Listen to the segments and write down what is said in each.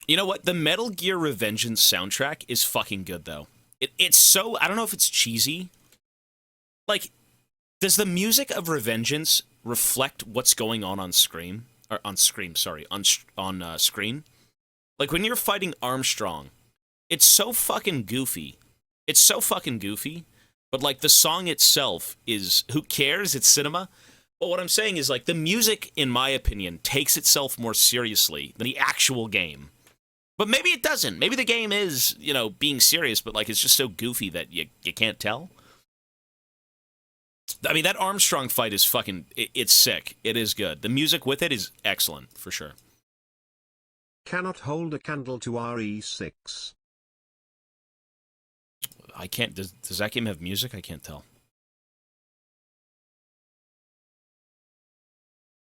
You know what? The Metal Gear Revengeance soundtrack is fucking good, though. It's so... I don't know if it's cheesy. Like, does the music of Revengeance reflect what's going on screen? Or on screen, sorry. On screen? Like, when you're fighting Armstrong, it's so fucking goofy. It's so fucking goofy. But, like, the song itself is... Who cares? It's cinema. But what I'm saying is, like, the music, in my opinion, takes itself more seriously than the actual game. But maybe it doesn't. Maybe the game is, you know, being serious, but, like, it's just so goofy that you can't tell. I mean, that Armstrong fight is fucking... It's sick. It is good. The music with it is excellent, for sure. Cannot hold a candle to RE6. I can't... Does that game have music? I can't tell.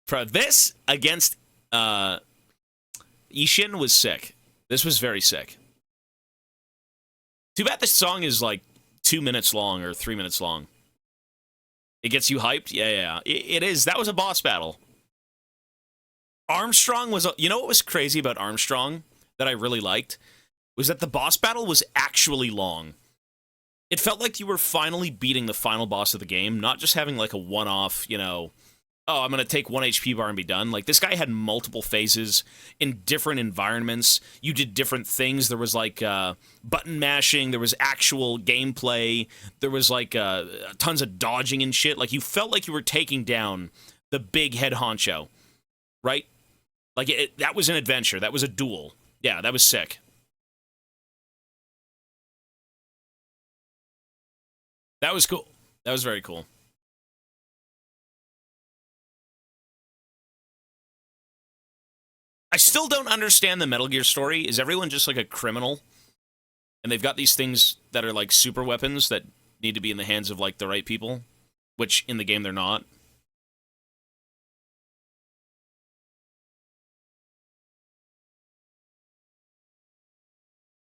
For this against Ishin was sick. This was very sick. Too bad this song is like 2 minutes long or 3 minutes long. It gets you hyped? Yeah. It is. That was a boss battle. Armstrong was... You know what was crazy about Armstrong that I really liked? Was that the boss battle was actually long. It felt like you were finally beating the final boss of the game, not just having like a one-off, you know... Oh, I'm going to take 1 HP bar and be done. Like, this guy had multiple phases in different environments. You did different things. There was, like, button mashing. There was actual gameplay. There was, like, tons of dodging and shit. Like, you felt like you were taking down the big head honcho, right? Like, that was an adventure. That was a duel. Yeah, that was sick. That was cool. That was very cool. I still don't understand the Metal Gear story. Is everyone just like a criminal? And they've got these things that are like super weapons that need to be in the hands of like the right people, which in the game they're not.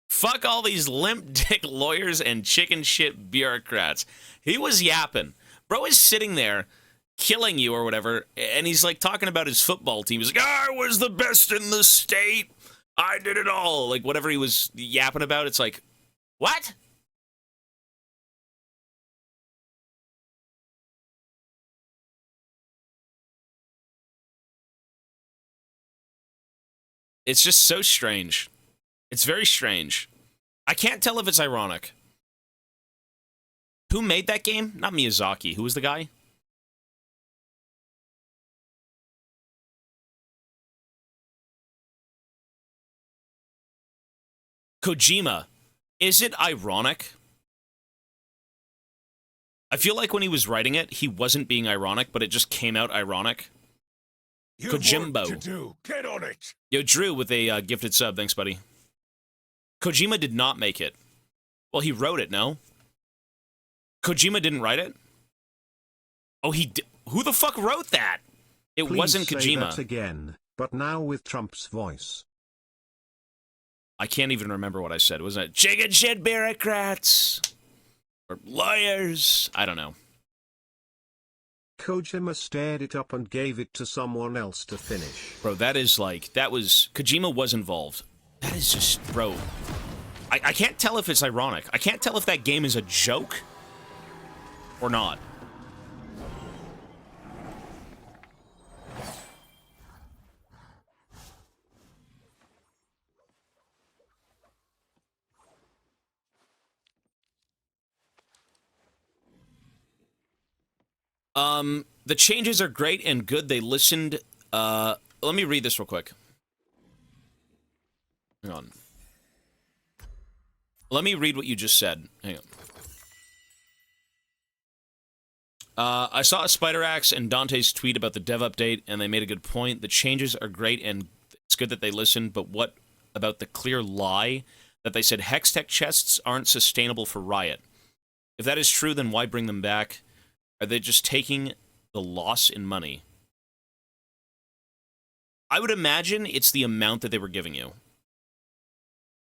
Fuck all these limp dick lawyers and chicken shit bureaucrats. He was yapping. Bro is sitting there killing you or whatever, and he's like talking about his football team. He's like, I was the best in the state. I did it all. Like, whatever he was yapping about, it's like, what? It's just so strange. It's very strange. I can't tell if it's ironic. Who made that game? Not Miyazaki. Who was the guy? Kojima. Is it ironic? I feel like when he was writing it, he wasn't being ironic, but it just came out ironic. Kojimbo. Work to do. Get on it. Yo, Drew with a gifted sub. Thanks, buddy. Kojima did not make it. Well, he wrote it, no? Kojima didn't write it? Oh, he did. Who the fuck wrote that? It Please wasn't Kojima. say that again, but now with Trump's voice. I can't even remember what I said. Wasn't it chicken shit bureaucrats? Or lawyers? I don't know. Kojima stared it up and gave it to someone else to finish. Bro, that is like... That was... Kojima was involved. That is just... Bro... I can't tell if it's ironic. I can't tell if that game is a joke or not. The changes are great and good. They listened. Let me read this real quick. Hang on. Let me read what you just said. Hang on. I saw a Spider Axe and Dante's tweet about the dev update, and they made a good point. The changes are great, and it's good that they listened, but what about the clear lie that they said Hextech chests aren't sustainable for Riot? If that is true, then why bring them back? Are they just taking the loss in money? I would imagine it's the amount that they were giving you.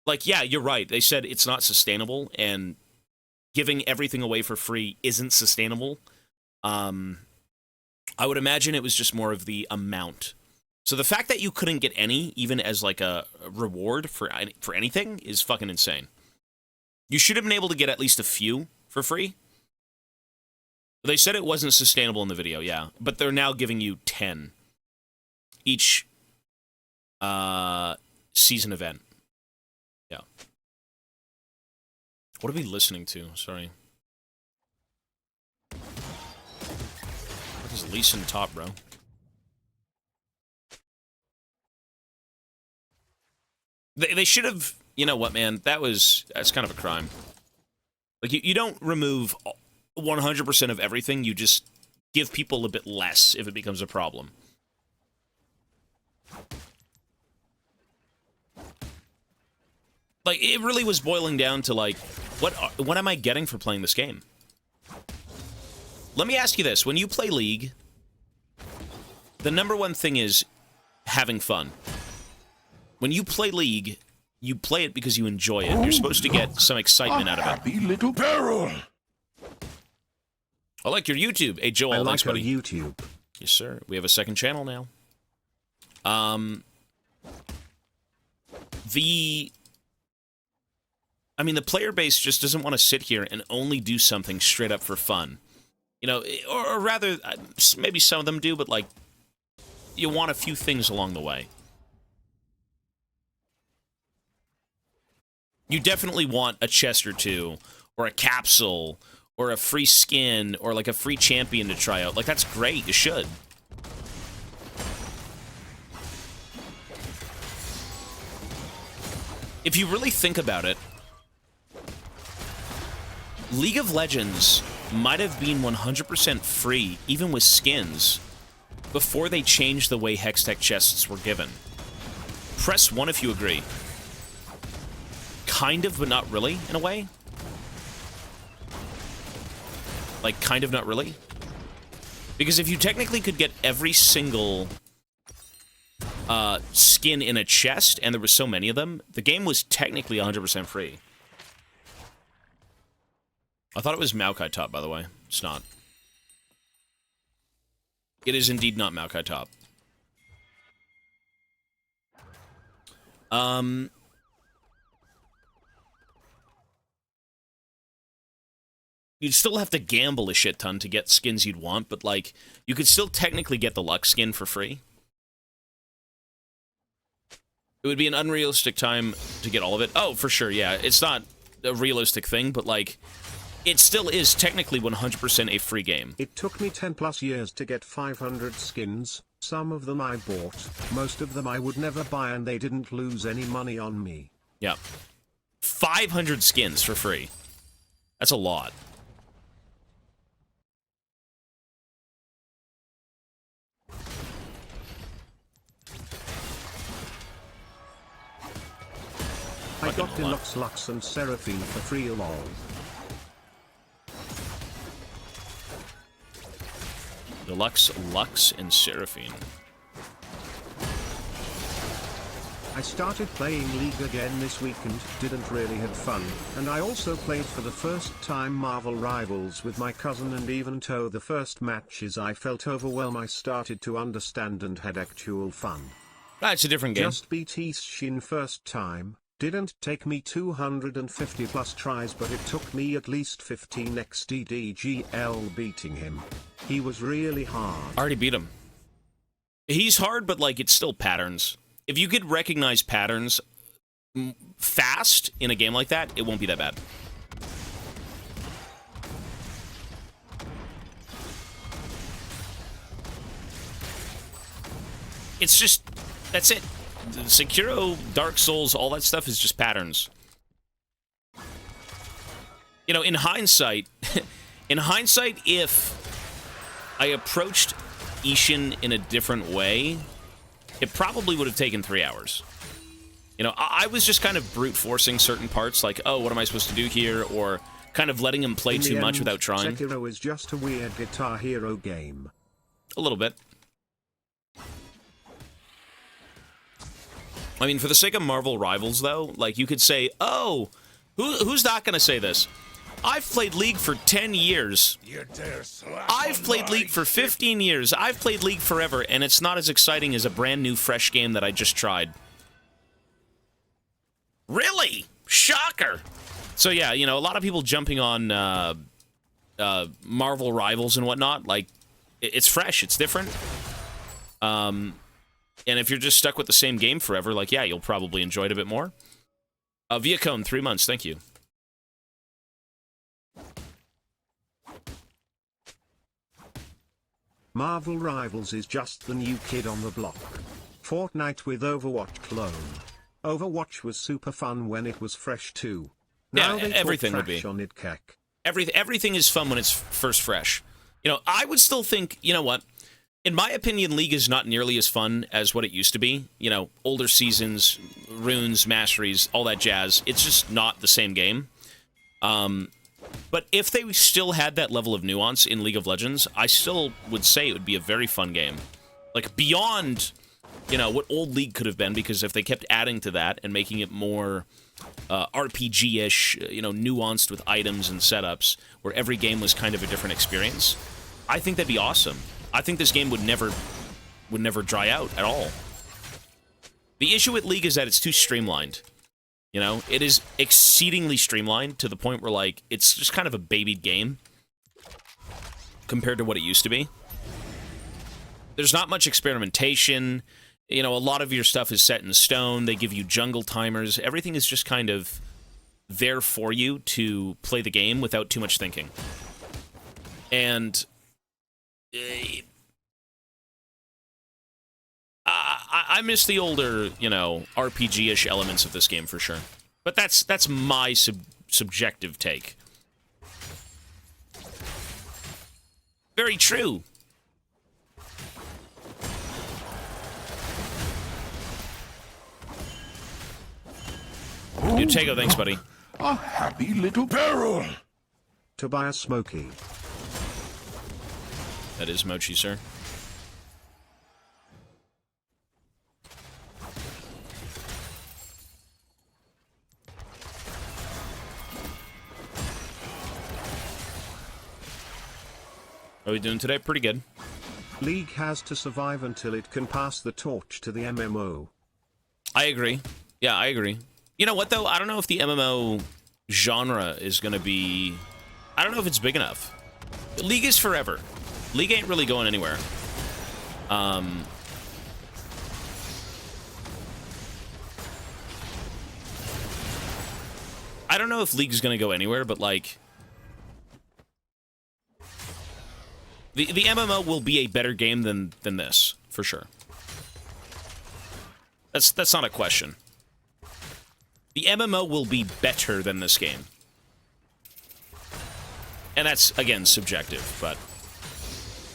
Like, yeah, you're right. They said it's not sustainable, and giving everything away for free isn't sustainable. I would imagine it was just more of the amount. So the fact that you couldn't get any, even as like a reward for anything is fucking insane. You should have been able to get at least a few for free. They said it wasn't sustainable in the video, yeah. But they're now giving you 10 each season event. Yeah. What are we listening to? Sorry. What is Lee in top, bro? They should have... You know what, man? That's kind of a crime. Like, you don't remove 100% of everything. You just give people a bit less if it becomes a problem. Like, it really was boiling down to, like, what am I getting for playing this game? Let me ask you this. When you play League, the #1 thing is having fun. When you play League, you play it because you enjoy it. You're supposed to get some excitement out of it. Happy little barrel. I like your YouTube. Hey, Joel, I like thanks, buddy. YouTube. Yes, sir. We have a second channel now. I mean, the player base just doesn't want to sit here and only do something straight up for fun. You know, or rather, maybe some of them do, but, like, you want a few things along the way. You definitely want a chest or two, or a capsule, or a free skin, or, like, a free champion to try out. Like, that's great. You should. If you really think about it, League of Legends might have been 100% free, even with skins, before they changed the way Hextech chests were given. Press 1 if you agree. Kind of, but not really, in a way. Like, kind of, not really. Because if you technically could get every single skin in a chest, and there were so many of them, the game was technically 100% free. I thought it was Maokai Top, by the way. It's not. It is indeed not Maokai Top. You'd still have to gamble a shit ton to get skins you'd want, but, like, you could still technically get the Lux skin for free. It would be an unrealistic time to get all of it. Oh, for sure, yeah. It's not a realistic thing, but, like, it still is technically 100% a free game. It took me 10+ years to get 500 skins. Some of them I bought, most of them I would never buy, and they didn't lose any money on me. Yeah. 500 skins for free. That's a lot. I got Deluxe Lux and Seraphine for free, lol. Deluxe Lux and Seraphine. I started playing League again this weekend, didn't really have fun, and I also played for the first time Marvel Rivals with my cousin, and even though the first matches I felt overwhelmed, I started to understand and had actual fun. It's a different game. Just beat Shin first time. Didn't take me 250+ tries, but it took me at least 15 XDDGL beating him. He was really hard. I already beat him. He's hard, but, like, it's still patterns. If you could recognize patterns fast in a game like that, it won't be that bad. It's just... that's it. Sekiro, Dark Souls, all that stuff is just patterns. You know, in hindsight, if I approached Ishin in a different way, it probably would have taken 3 hours. You know, I was just kind of brute forcing certain parts, like, oh, what am I supposed to do here? Or kind of letting him play too much without trying. Sekiro is just a weird Guitar Hero game. A little bit. I mean, for the sake of Marvel Rivals, though, like, you could say, oh, who's not going to say this? I've played League for 10 years. I've played League for 15 years. I've played League forever, and it's not as exciting as a brand new, fresh game that I just tried. Really? Shocker. So yeah, you know, a lot of people jumping on Marvel Rivals and whatnot. Like, it's fresh, it's different. And if you're just stuck with the same game forever, like, yeah, you'll probably enjoy it a bit more. Viacone, 3 months, thank you. Marvel Rivals is just the new kid on the block. Fortnite with Overwatch clone. Overwatch was super fun when it was fresh too. Now Yeah, they everything talk would be. trash on it, cack. Everything is fun when it's first fresh. You know, I would still think, you know what? In my opinion, League is not nearly as fun as what it used to be. You know, older seasons, runes, masteries, all that jazz. It's just not the same game. But if they still had that level of nuance in League of Legends, I still would say it would be a very fun game. Like, beyond, you know, what old League could have been, because if they kept adding to that and making it more RPG-ish, you know, nuanced with items and setups, where every game was kind of a different experience, I think that'd be awesome. I think this game would never dry out at all. The issue with League is that it's too streamlined. You know, it is exceedingly streamlined to the point where, like, it's just kind of a babied game compared to what it used to be. There's not much experimentation. You know, a lot of your stuff is set in stone. They give you jungle timers. Everything is just kind of there for you to play the game without too much thinking. And I miss the older, you know, RPG-ish elements of this game for sure. But that's my subjective take. Very true. Utego, thanks, buddy. A happy little barrel. Tobias Smokey. That is Mochi, sir. How are we doing today? Pretty good. League has to survive until it can pass the torch to the MMO. I agree. Yeah, I agree. You know what, though? I don't know if the MMO genre is going to be... I don't know if it's big enough. League is forever. League ain't really going anywhere. I don't know if League's going to go anywhere, but, like... The MMO will be a better game than this, for sure. That's not a question. The MMO will be better than this game. And that's, again, subjective, but...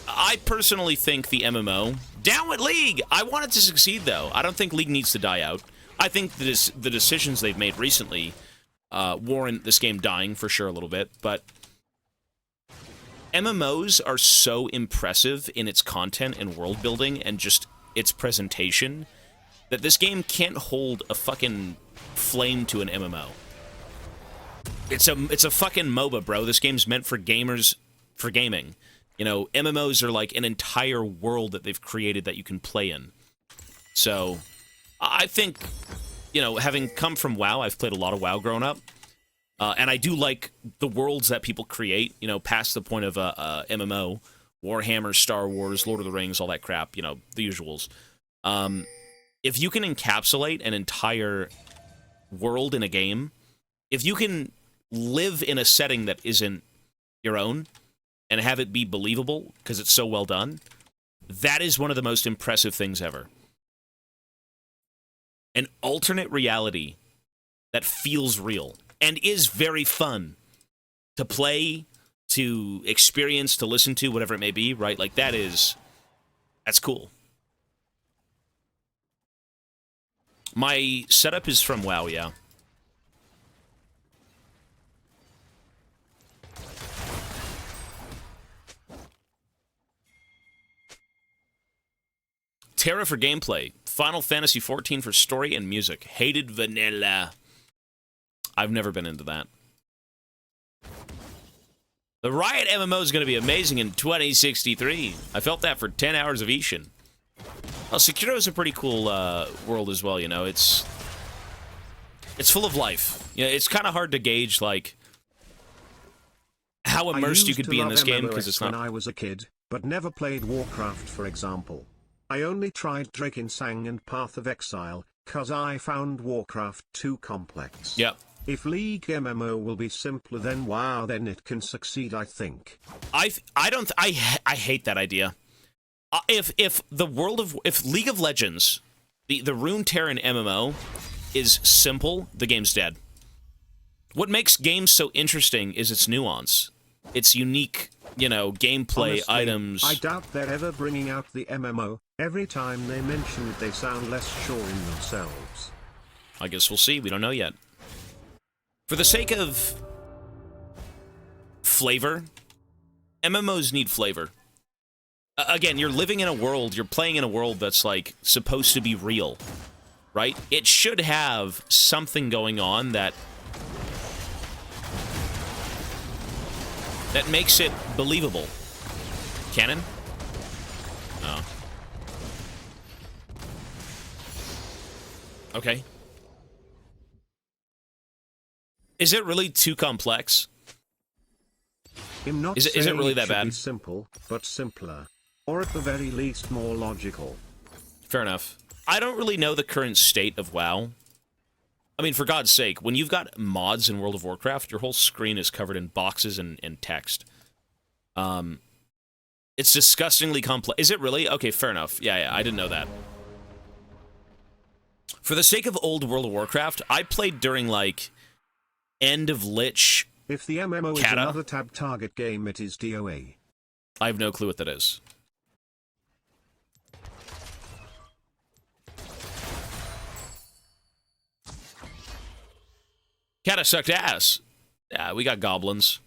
I personally think the MMO... Down with League! I want it to succeed, though. I don't think League needs to die out. I think the decisions they've made recently warrant this game dying, for sure, a little bit, but... MMOs are so impressive in its content and world building and just its presentation that this game can't hold a fucking flame to an MMO. It's a fucking MOBA, bro. This game's meant for gamers, for gaming. You know, MMOs are like an entire world that they've created that you can play in. So, I think, you know, having come from WoW, I've played a lot of WoW growing up. And I do like the worlds that people create, you know, past the point of MMO, Warhammer, Star Wars, Lord of the Rings, all that crap, you know, the usuals. If you can encapsulate an entire world in a game, if you can live in a setting that isn't your own and have it be believable because it's so well done, that is one of the most impressive things ever. An alternate reality that feels real. And is very fun to play, to experience, to listen to, whatever it may be, right? Like, that's cool. My setup is from WoW, yeah. Terra for gameplay. Final Fantasy XIV for story and music. Hated vanilla. I've never been into that. The Riot MMO is going to be amazing in 2063. I felt that for 10 hours of Ishin. Well, Sekiro is a pretty cool world as well, you know. It's It's full of life. You know, it's kind of hard to gauge, like, how immersed you could be in this game, because it's not... when I was a kid, but never played Warcraft, for example. I only tried Drakensang and Path of Exile, cause I found Warcraft too complex. Yep. If League MMO will be simpler than WoW, then it can succeed, I think. I hate that idea. If League of Legends, the Runeterra MMO is simple, the game's dead. What makes games so interesting is its nuance, its unique, you know, gameplay, honestly, items. I doubt they're ever bringing out the MMO. Every time they mention it, they sound less sure in themselves. I guess we'll see. We don't know yet. For the sake of flavor, MMOs need flavor. Again, you're living in a world, you're playing in a world that's, like, supposed to be real, right? It should have something going on that makes it believable. Cannon? Oh. Okay. Is it really too complex? Is it really that bad? Be simple, but simpler. Or at the very least, more logical. Fair enough. I don't really know the current state of WoW. I mean, for God's sake, when you've got mods in World of Warcraft, your whole screen is covered in boxes and text. It's disgustingly complex. Is it really? Okay, fair enough. Yeah, I didn't know that. For the sake of old World of Warcraft, I played during, like, End of Lich. If the MMO is another tab target game, it is DOA. I have no clue what that is. Kata sucked ass. Yeah, we got goblins.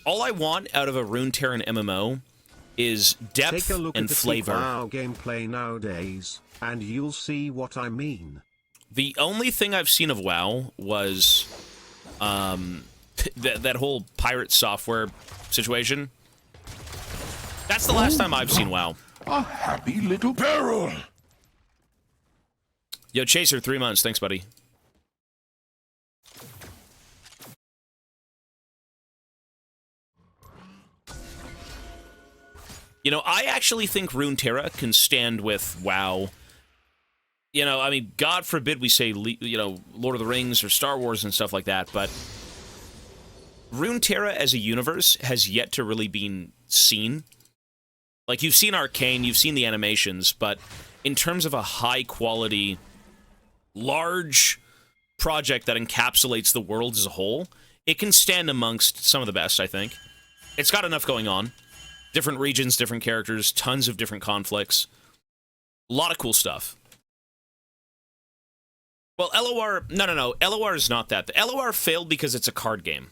All I want out of a Runeterra MMO is depth and flavor. Take a look at the WoW gameplay nowadays, and you'll see what I mean. The only thing I've seen of WoW was that whole pirate software situation. That's the last time I've seen WoW. A happy little barrel. Yo, Chaser, 3 months. Thanks, buddy. You know, I actually think Runeterra can stand with WoW. You know, I mean, God forbid we say, you know, Lord of the Rings or Star Wars and stuff like that, but Runeterra as a universe has yet to really been seen. Like, you've seen Arcane, you've seen the animations, but in terms of a high-quality, large project that encapsulates the world as a whole, it can stand amongst some of the best, I think. It's got enough going on. Different regions, different characters, tons of different conflicts. A lot of cool stuff. Well, LOR... No. LOR is not that. The LOR failed because it's a card game.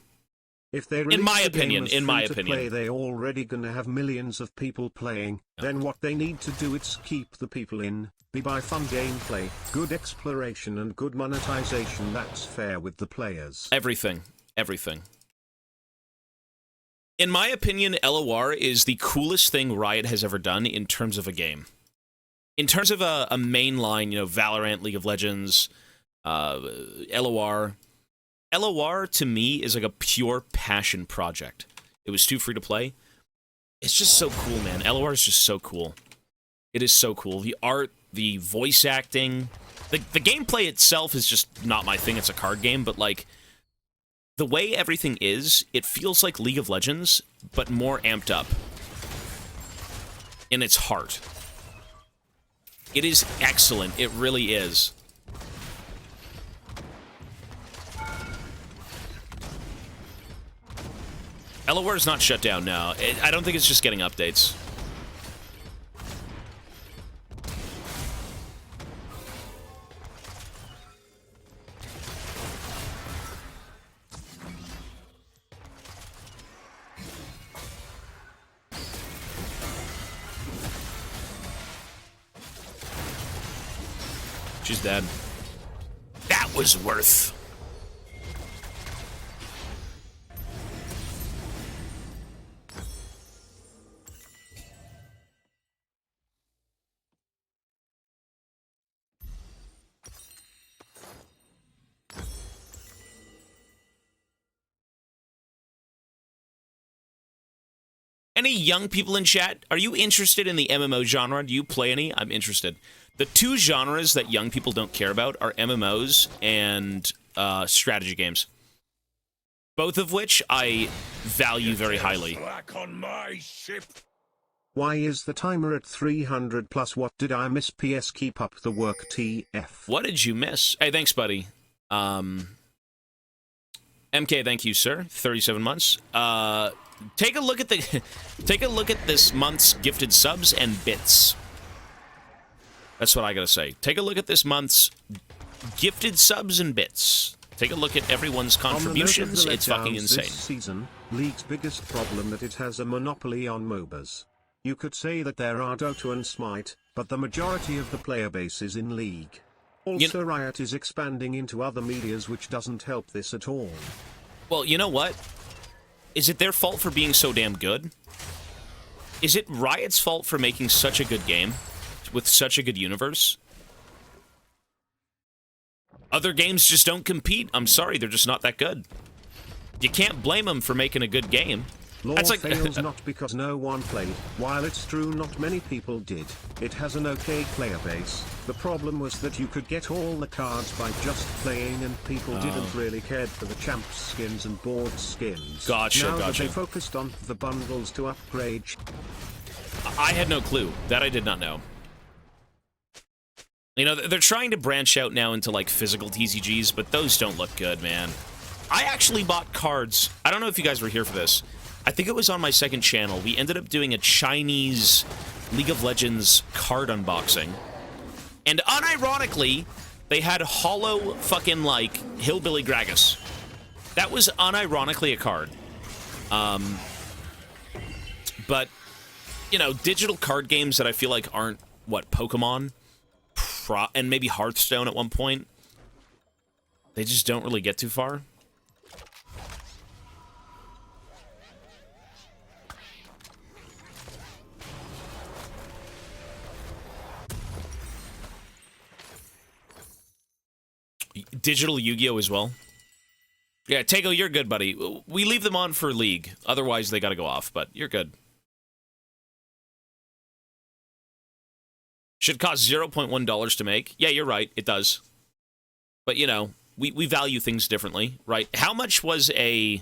If they in my opinion, they're already gonna have millions of people playing. Yeah. Then what they need to do is keep the people in, buy fun gameplay, good exploration, and good monetization that's fair with the players. Everything. In my opinion, LOR is the coolest thing Riot has ever done in terms of a game. In terms of a mainline, you know, Valorant, League of Legends, LOR. LOR, to me, is like a pure passion project. It was too free to play. It's just so cool, man. LOR is just so cool. It is so cool. The art, the voice acting, the gameplay itself is just not my thing. It's a card game, but, like, the way everything is, it feels like League of Legends, but more amped up in its heart. It is excellent. It really is. LOR is not shut down now. I don't think it's just getting updates. She's dead. That was worth. Any young people in chat, are you interested in the MMO genre? Do you play any? I'm interested. The two genres that young people don't care about are MMOs and strategy games. Both of which I value very highly. Slack on my ship. Why is the timer at 300 plus? What did I miss? PS keep up the work TF. What did you miss? Hey, thanks, buddy. MK, thank you, sir. 37 months. Take a look at the take a look at this month's gifted subs and bits. That's what I gotta say. Take a look at this month's gifted subs and bits. Take a look at everyone's contributions. It's fucking insane. This season, League's biggest problem that it has a monopoly on MOBAs. You could say that there are Dota and Smite, but the majority of the player base is in League. Also, Riot is expanding into other medias, which doesn't help this at all. Well, you know what? Is it their fault for being so damn good? Is it Riot's fault for making such a good game with such a good universe? Other games just don't compete. I'm sorry, they're just not that good. You can't blame them for making a good game. Lore That's like fails not because no one played. While it's true not many people did, it has an okay player base. The problem was that you could get all the cards by just playing, and people didn't really care for the champs skins and board skins. Gotcha, now that gotcha. they focused on the bundles to upgrade. I had no clue. That I did not know. You know, they're trying to branch out now into, like, physical TCGs, but those don't look good, man. I actually bought cards. I don't know if you guys were here for this. I think it was on my second channel. We ended up doing a Chinese League of Legends card unboxing. And unironically, they had hollow fucking, like, Hillbilly Gragas. That was unironically a card. But, you know, digital card games that I feel like aren't, what, Pokemon? And maybe Hearthstone at one point. They just don't really get too far. Digital Yu-Gi-Oh! As well. Yeah, Tego, you're good, buddy. We leave them on for League. Otherwise, they gotta go off, but you're good. Should cost $0.1 to make. Yeah, you're right. It does. But, you know, we value things differently, right? How much was a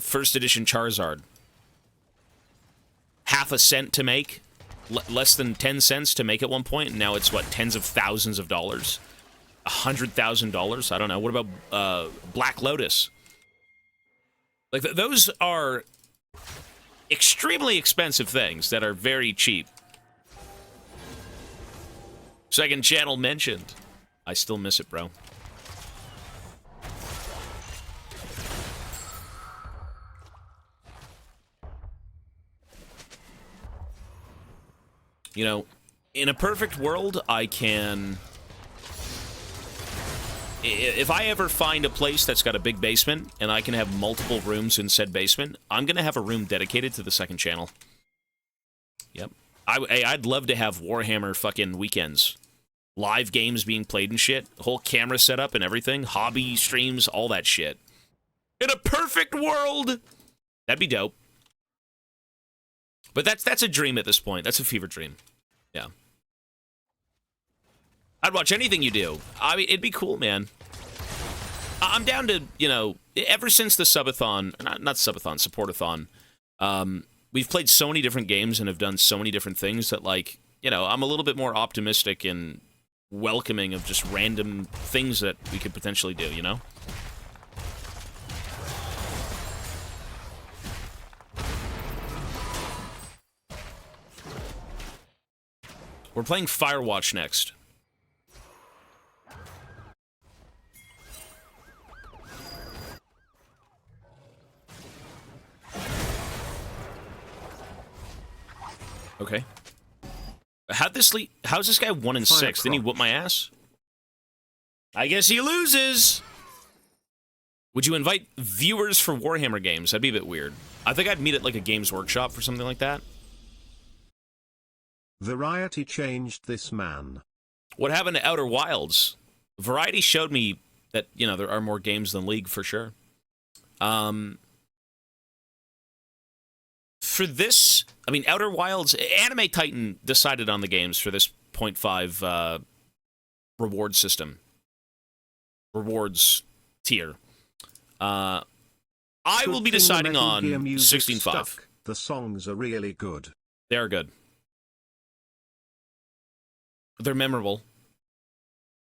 first edition Charizard? Half a cent to make? Less than 10 cents to make at one point? And now it's, what, tens of thousands of dollars? $100,000? I don't know. What about Black Lotus? Like, those are extremely expensive things that are very cheap. Second channel mentioned. I still miss it, bro. You know, in a perfect world, I can... If I ever find a place that's got a big basement, and I can have multiple rooms in said basement, I'm gonna have a room dedicated to the second channel. Yep. I'd love to have Warhammer fucking weekends. Live games being played and shit. Whole camera setup and everything. Hobby streams, all that shit. In a perfect world! That'd be dope. But that's a dream at this point. That's a fever dream. Yeah. I'd watch anything you do. I mean, it'd be cool, man. I'm down to, you know, ever since the subathon, not subathon, supportathon, we've played so many different games and have done so many different things that, like, you know, I'm a little bit more optimistic and welcoming of just random things that we could potentially do, you know? We're playing Firewatch next. Okay. How's this guy 1 and 6? Didn't he whoop my ass? I guess he loses! Would you invite viewers for Warhammer games? That'd be a bit weird. I think I'd meet at, like, a Games Workshop for something like that. Variety changed this man. What happened to Outer Wilds? Variety showed me that, you know, there are more games than League, for sure. for this, I mean, Outer Wilds, Anime Titan decided on the games for this 0.5 reward system. Rewards tier. I will be deciding on 16.5. The songs are really good. They are good. They're memorable.